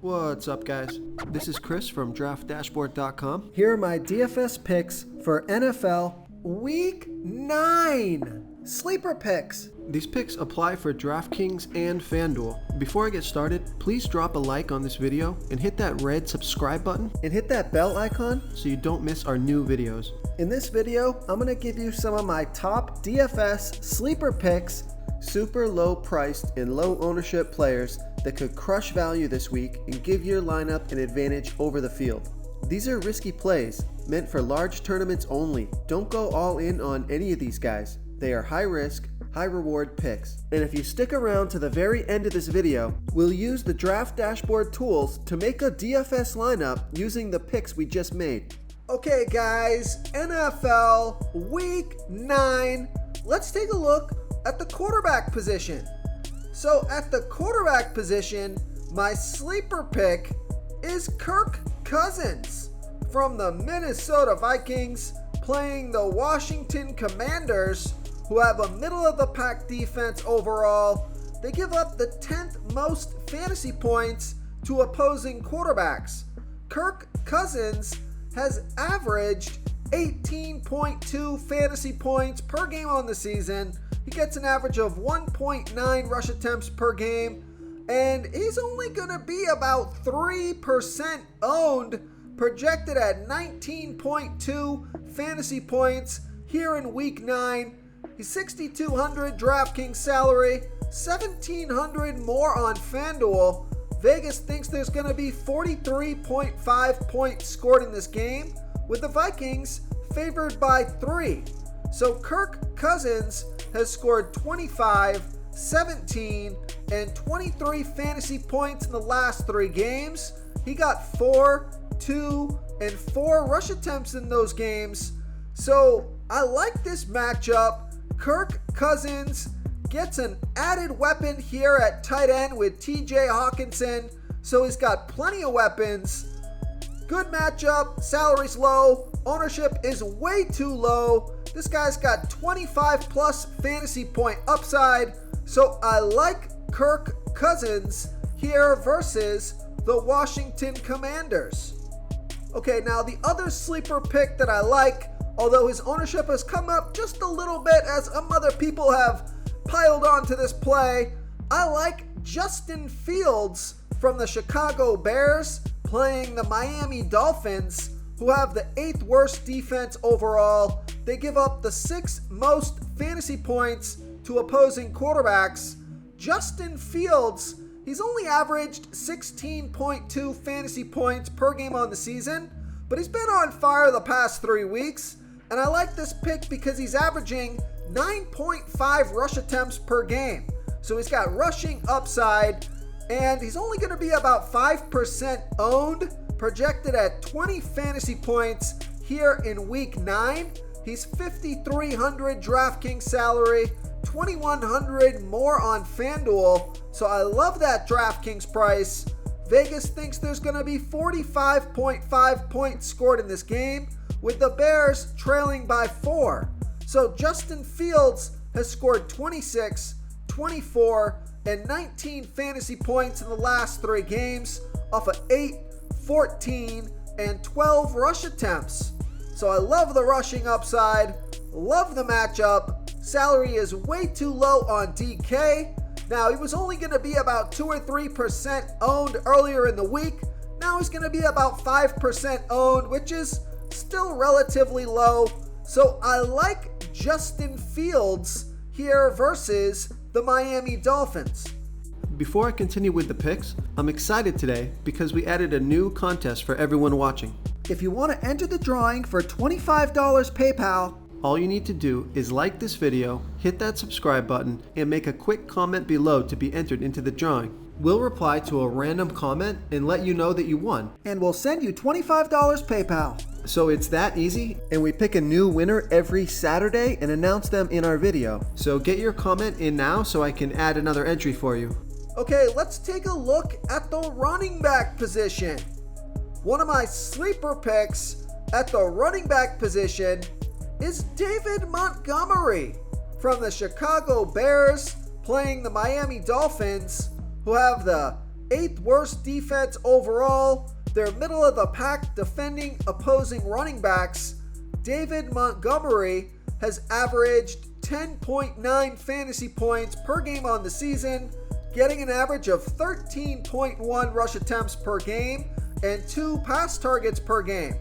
What's up, guys? This is Chris from DraftDashboard.com. Here are my DFS picks for NFL Week 9. Sleeper picks. These picks apply for DraftKings and FanDuel. Before I get started, please drop a like on this video and hit that red subscribe button And hit that bell icon so you don't miss our new videos. In this video, I'm going to give you some of my top DFS sleeper picks, super low priced and low ownership players that could crush value this week and give your lineup an advantage over the field. These are risky plays, meant for large tournaments only. Don't go all in on any of these guys. They are high risk, high reward picks. And if you stick around to the very end of this video, we'll use the Draft Dashboard tools to make a DFS lineup using the picks we just made. Okay guys, NFL Week 9. Let's take a look at the quarterback position. So at the quarterback position, my sleeper pick is Kirk Cousins from the Minnesota Vikings playing the Washington Commanders, who have a middle-of-the-pack defense overall. They give up the 10th most fantasy points to opposing quarterbacks. Kirk Cousins has averaged 18.2 fantasy points per game on the season. He gets an average of 1.9 rush attempts per game, and he's only going to be about 3% owned, projected at 19.2 fantasy points here in Week 9. He's $6,200 DraftKings salary, $1,700 more on FanDuel. Vegas thinks there's going to be 43.5 points scored in this game, with the Vikings favored by 3. So Kirk Cousins has scored 25, 17, and 23 fantasy points in the last 3 games. He got 4, 2, and 4 rush attempts in those games. So I like this matchup. Kirk Cousins gets an added weapon here at tight end with TJ Hawkinson. So he's got plenty of weapons. Good matchup, salary's low, ownership is way too low. This guy's got 25 plus fantasy point upside, so I like Kirk Cousins here versus the Washington Commanders. Okay, now the other sleeper pick that I like, although his ownership has come up just a little bit as some other people have piled onto this play, I like Justin Fields from the Chicago Bears playing the Miami Dolphins, who have the 8th worst defense overall. They give up the 6th most fantasy points to opposing quarterbacks. Justin Fields, he's only averaged 16.2 fantasy points per game on the season, but he's been on fire the past 3 weeks. And I like this pick because he's averaging 9.5 rush attempts per game. So he's got rushing upside, and he's only going to be about 5% owned, projected at 20 fantasy points here in Week 9. He's $5,300 DraftKings salary, $2,100 more on FanDuel. So I love that DraftKings price. Vegas thinks there's going to be 45.5 points scored in this game, with the Bears trailing by 4. So Justin Fields has scored 26, 24, and 19 fantasy points in the last 3 games off of 8, 14, and 12 rush attempts. So I love the rushing upside, love the matchup. Salary is way too low on DK. Now, he was only going to be about 2 or 3% owned earlier in the week. Now he's going to be about 5% owned, which is still relatively low. So I like Justin Fields here versus the Miami Dolphins. Before I continue with the picks, I'm excited today because we added a new contest for everyone watching. If you want to enter the drawing for $25 PayPal, all you need to do is like this video, hit that subscribe button, and make a quick comment below to be entered into the drawing. We'll reply to a random comment and let you know that you won. And we'll send you $25 PayPal. So it's that easy, and we pick a new winner every Saturday and announce them in our video. So get your comment in now so I can add another entry for you. Okay, let's take a look at the running back position. One of my sleeper picks at the running back position is David Montgomery from the Chicago Bears playing the Miami Dolphins, who have the 8th worst defense overall. They're middle of the pack defending opposing running backs. David Montgomery has averaged 10.9 fantasy points per game on the season, getting an average of 13.1 rush attempts per game and 2 pass targets per game.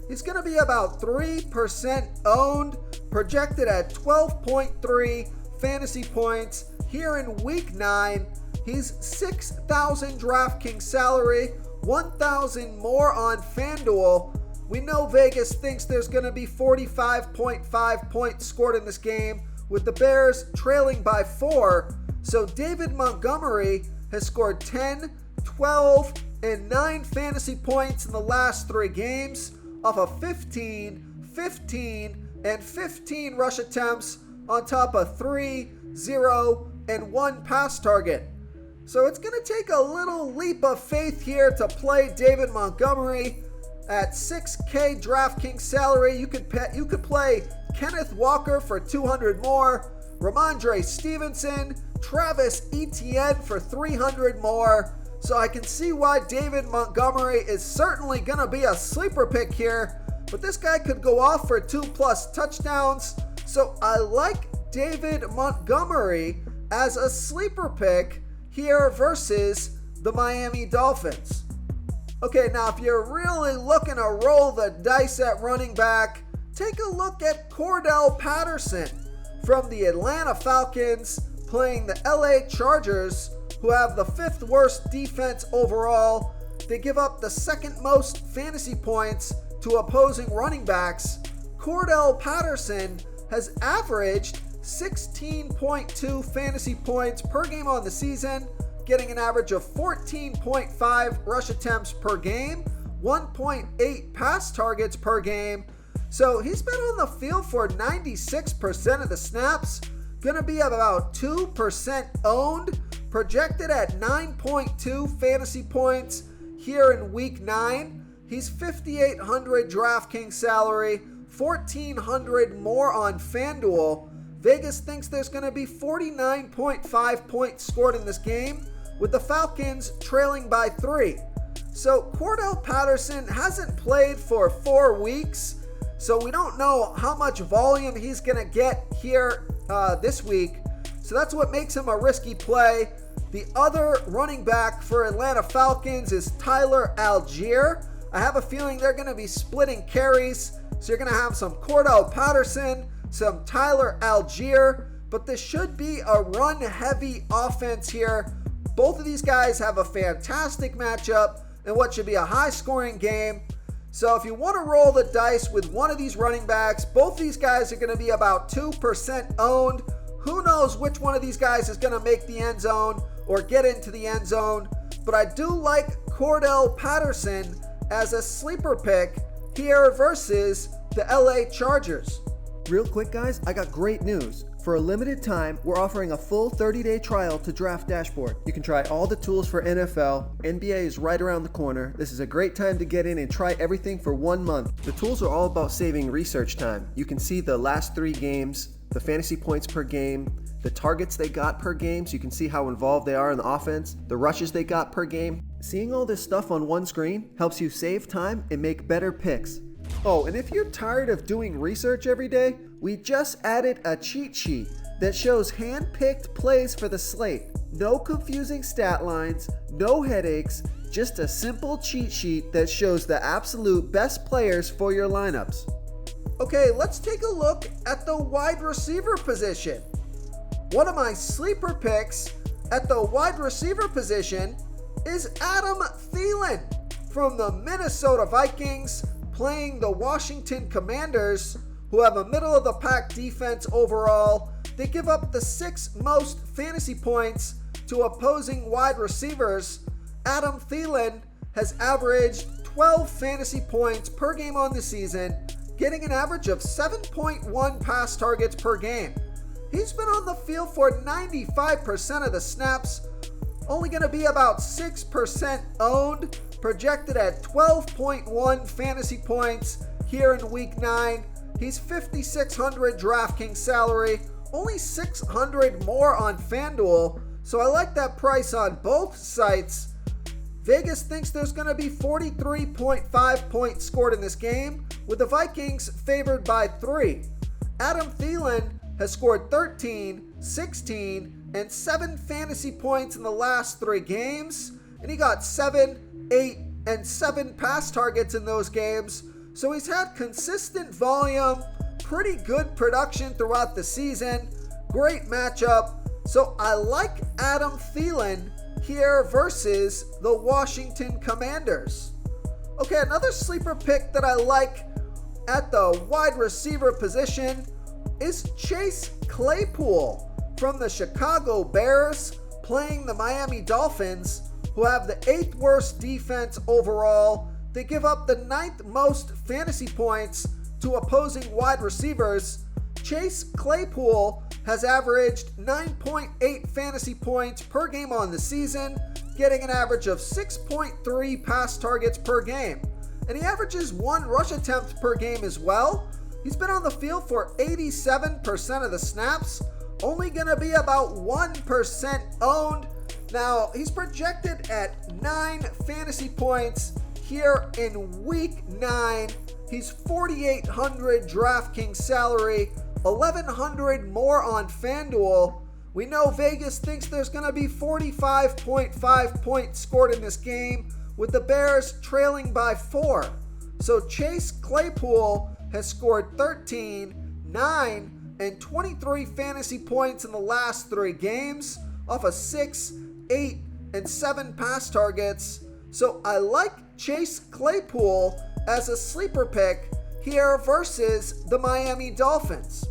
He's going to be about 3% owned, projected at 12.3 fantasy points here in week 9. He's 6,000 DraftKings salary, 1,000 more on FanDuel. We know Vegas thinks there's going to be 45.5 points scored in this game, with the Bears trailing by 4. So David Montgomery has scored 10, 12, and 9 fantasy points in the last 3 games off of 15, 15, and 15 rush attempts on top of 3, 0, and 1 pass target. So it's going to take a little leap of faith here to play David Montgomery. At 6K DraftKings salary, you could play Kenneth Walker for 200 more, Ramondre Stevenson, Travis Etienne for 300 more. So I can see why David Montgomery is certainly going to be a sleeper pick here, but this guy could go off for 2+ touchdowns. So I like David Montgomery as a sleeper pick here versus the Miami Dolphins. Okay, now if you're really looking to roll the dice at running back, take a look at Cordell Patterson from the Atlanta Falcons playing the LA Chargers, who have the 5th worst defense overall. They give up the 2nd most fantasy points to opposing running backs. Cordell Patterson has averaged 16.2 fantasy points per game on the season, getting an average of 14.5 rush attempts per game, 1.8 pass targets per game. So he's been on the field for 96% of the snaps, going to be about 2% owned, projected at 9.2 fantasy points here in week 9. He's 5,800 DraftKings salary, 1,400 more on FanDuel. Vegas thinks there's going to be 49.5 points scored in this game, with the Falcons trailing by 3. So Cordell Patterson hasn't played for 4 weeks, so we don't know how much volume he's going to get here this week. So that's what makes him a risky play. The other running back for Atlanta Falcons is Tyler Algier. I have a feeling they're going to be splitting carries, so you're going to have some Cordell Patterson, some Tyler Algier, but this should be a run-heavy offense here. Both of these guys have a fantastic matchup in what should be a high-scoring game. So if you want to roll the dice with one of these running backs, both these guys are going to be about 2% owned. Who knows which one of these guys is going to make the end zone or get into the end zone, but I do like Cordell Patterson as a sleeper pick here versus the LA Chargers. Real quick, guys, I got great news. For a limited time, we're offering a full 30-day trial to Draft Dashboard. You can try all the tools for NFL. NBA is right around the corner. This is a great time to get in and try everything for 1 month. The tools are all about saving research time. You can see the last 3 games, the fantasy points per game, the targets they got per game, so you can see how involved they are in the offense, the rushes they got per game. Seeing all this stuff on one screen helps you save time and make better picks. Oh, and if you're tired of doing research every day, we just added a cheat sheet that shows hand-picked plays for the slate. No confusing stat lines, no headaches, just a simple cheat sheet that shows the absolute best players for your lineups. Okay, let's take a look at the wide receiver position. One of my sleeper picks at the wide receiver position is Adam Thielen from the Minnesota Vikings, playing the Washington Commanders, who have a middle-of-the-pack defense overall. They give up the 6th most fantasy points to opposing wide receivers. Adam Thielen has averaged 12 fantasy points per game on the season, getting an average of 7.1 pass targets per game. He's been on the field for 95% of the snaps, only going to be about 6% owned, projected at 12.1 fantasy points here in week 9. He's 5,600 DraftKings salary, only 600 more on FanDuel, so I like that price on both sites. Vegas thinks there's going to be 43.5 points scored in this game, with the Vikings favored by 3. Adam Thielen has scored 13, 16, and 7 fantasy points in the last 3 games, and he got 7, 8, and 7 pass targets in those games, so he's had consistent volume, pretty good production throughout the season, great matchup, so I like Adam Thielen here versus the Washington Commanders. Okay, another sleeper pick that I like at the wide receiver position is Chase Claypool from the Chicago Bears playing the Miami Dolphins, who have the 8th worst defense overall. They give up the 9th most fantasy points to opposing wide receivers. Chase Claypool has averaged 9.8 fantasy points per game on the season, getting an average of 6.3 pass targets per game. And he averages 1 rush attempt per game as well. He's been on the field for 87% of the snaps, only going to be about 1% owned. Now, he's projected at 9 fantasy points here in week 9. He's 4,800 DraftKings salary, 1,100 more on FanDuel. We know Vegas thinks there's going to be 45.5 points scored in this game, with the Bears trailing by 4. So Chase Claypool has scored 13, 9, and 23 fantasy points in the last 3 games off of 6, 8, and 7 pass targets. So I like Chase Claypool as a sleeper pick here versus the Miami Dolphins.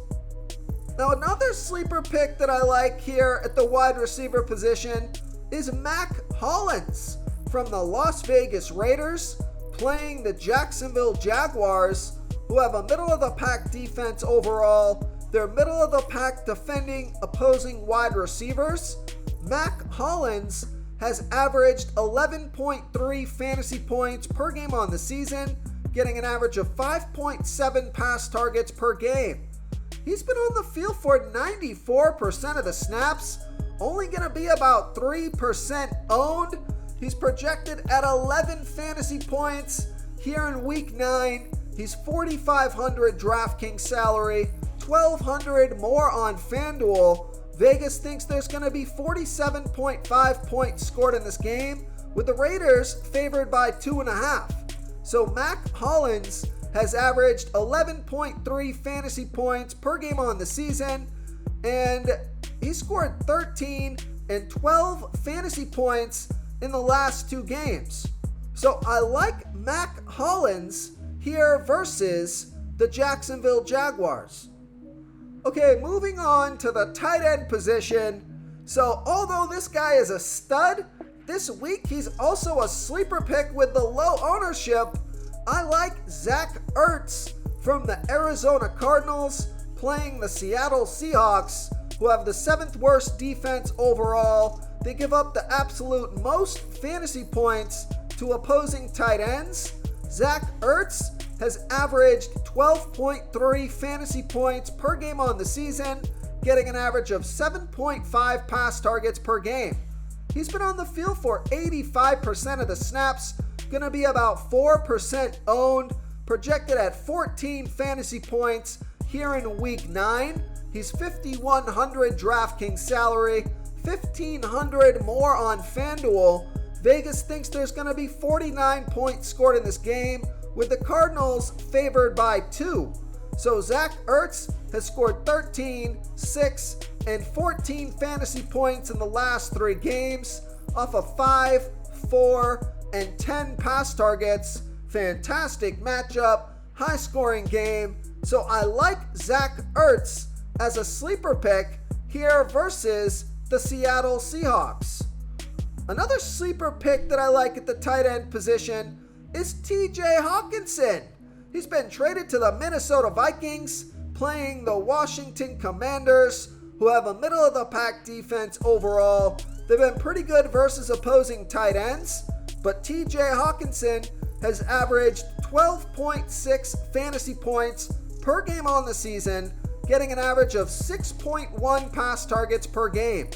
Now, another sleeper pick that I like here at the wide receiver position is Mac Hollins from the Las Vegas Raiders playing the Jacksonville Jaguars, who have a middle-of-the-pack defense overall. They're middle-of-the-pack defending opposing wide receivers. Mac Hollins has averaged 11.3 fantasy points per game on the season, getting an average of 5.7 pass targets per game. He's been on the field for 94% of the snaps, only going to be about 3% owned. He's projected at 11 fantasy points here in week 9. He's 4,500 DraftKings salary, 1,200 more on FanDuel. Vegas thinks there's going to be 47.5 points scored in this game, with the Raiders favored by 2.5. So Mac Hollins has averaged 11.3 fantasy points per game on the season, and he scored 13 and 12 fantasy points in the last 2 games. So I like Mac Hollins here versus the Jacksonville Jaguars. Okay, moving on to the tight end position. So although this guy is a stud, this week he's also a sleeper pick with the low ownership. I like Zach Ertz from the Arizona Cardinals playing the Seattle Seahawks, who have the 7th worst defense overall. They give up the absolute most fantasy points to opposing tight ends. Zach Ertz has averaged 12.3 fantasy points per game on the season, getting an average of 7.5 pass targets per game. He's been on the field for 85% of the snaps, going to be about 4% owned, projected at 14 fantasy points here in week 9. He's 5,100 DraftKings salary, 1,500 more on FanDuel. Vegas thinks there's going to be 49 points scored in this game, with the Cardinals favored by 2. So Zach Ertz has scored 13, 6, and 14 fantasy points in the last 3 games off of 5, 4, and 10 pass targets. Fantastic matchup, high scoring game. So I like Zach Ertz as a sleeper pick here versus the Seattle Seahawks. Another sleeper pick that I like at the tight end position is TJ Hawkinson. He's been traded to the Minnesota Vikings playing the Washington Commanders, who have a middle-of-the-pack defense overall. They've been pretty good versus opposing tight ends, but TJ Hawkinson has averaged 12.6 fantasy points per game on the season, getting an average of 6.1 pass targets per game.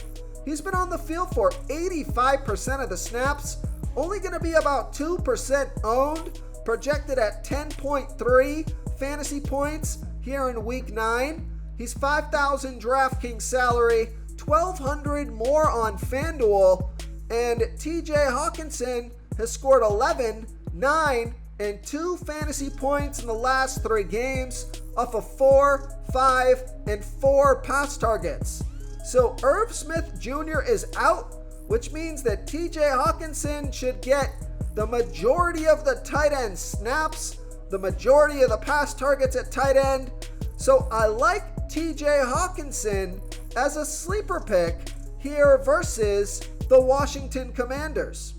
He's been on the field for 85% of the snaps, only going to be about 2% owned, projected at 10.3 fantasy points here in week 9. He's 5,000 DraftKings salary, 1,200 more on FanDuel, and TJ Hawkinson has scored 11, 9, and 2 fantasy points in the last 3 games off of 4, 5, and 4 pass targets. So Irv Smith Jr. is out, which means that TJ Hawkinson should get the majority of the tight end snaps, the majority of the pass targets at tight end. So I like TJ Hawkinson as a sleeper pick here versus the Washington Commanders.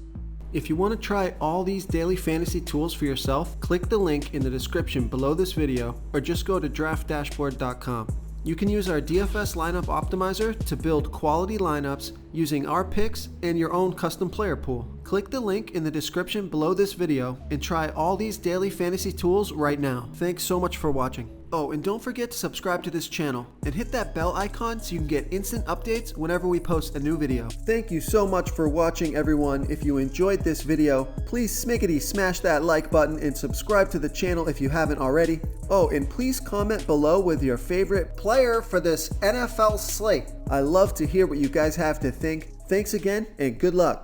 If you want to try all these daily fantasy tools for yourself, click the link in the description below this video or just go to draftdashboard.com. You can use our DFS lineup optimizer to build quality lineups using our picks and your own custom player pool. Click the link in the description below this video and try all these daily fantasy tools right now. Thanks so much for watching. Oh, and don't forget to subscribe to this channel and hit that bell icon so you can get instant updates whenever we post a new video. Thank you so much for watching, everyone. If you enjoyed this video, please smickety smash that like button and subscribe to the channel if you haven't already. Oh, and please comment below with your favorite player for this NFL slate. I love to hear what you guys have to think. Thanks again and good luck.